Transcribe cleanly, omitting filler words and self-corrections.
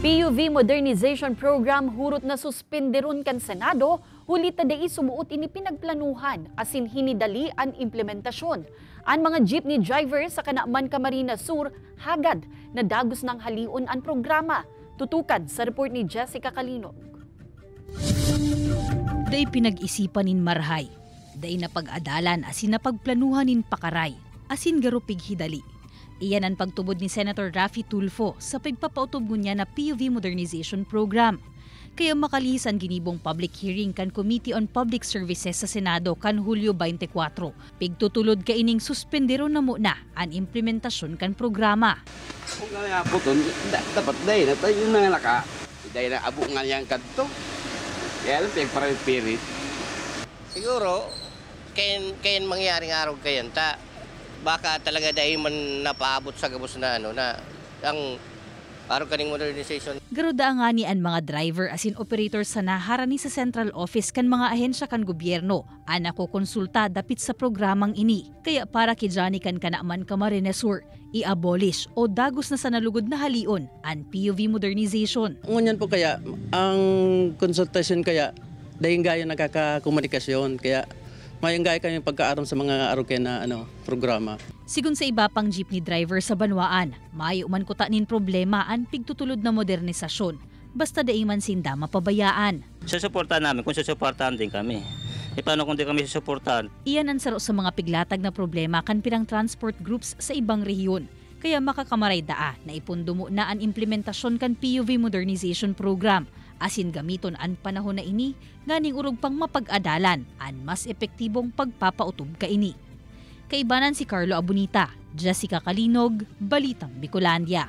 PUV Modernization Program hurot na suspenderon kan Senado, huli tadai sumuot ini pinagplanuhan asin hinidali ang implementasyon. Ang mga jeepney driver sa Kanaaman Camarines Sur hagad na dagos ng halion ang programa. Tutukan sa report ni Jessica Calinog. Day pinag-isipan nin marhay, day napag-adalan asin napagplanuhan nin pakaray, asin garupig hidali. Iyan ang pagtubod ni Senator Raffy Tulfo sa pagpapautob niya na PUV Modernization Program. Kaya makalisan ginibong public hearing kan Committee on Public Services sa Senado kan Hulyo 24. Pigtutulod ka ining suspendero na muna ang implementasyon kan programa. Kung nga po ito, dapat day na tayo na naka. Day na abo nga niyang kanto. Kaya lang pagparipirit. Siguro, kayan mangyaring araw kayan ta. Baka talaga dahil man napaabot sa gabos na na ang araw kaning modernization. Garuda nga ni ang mga driver asin operator sa naharani sa central office kan mga ahensya kan gobyerno ana ko konsulta dapit sa programang ini. Kaya para kidjani kan Kanaaman Camarines Sur, i-abolish o dagos na sa nalugod na halion ang PUV modernization. Ngunyan po kaya ang konsultasyon kaya dahil gaya nakakakomunikasyon kaya mayang gaya kami pagkaaram sa mga aruken na programa. Sigun sa iba pang jeepney driver sa Banwaan, maayo man kuta nin problema ang pigtutulod na modernisasyon. Basta dai man sinda mapabayaan. Susuportahan namin kung susuportahan din kami. E paano kung di kami susuportahan? Iyan ang saro sa mga piglatag na problema kan pirang transport groups sa ibang rehiyon. Kaya makakamaray daa na ipundumo na ang implementasyon kan PUV Modernization Program. Asin gamiton ang panahon na ini, nganing urog pang mapag-adalan ang mas epektibong pagpapautob ka ini. Kaibanan si Carlo Abunita, Jessica Calinog, Balitang Bicolandia.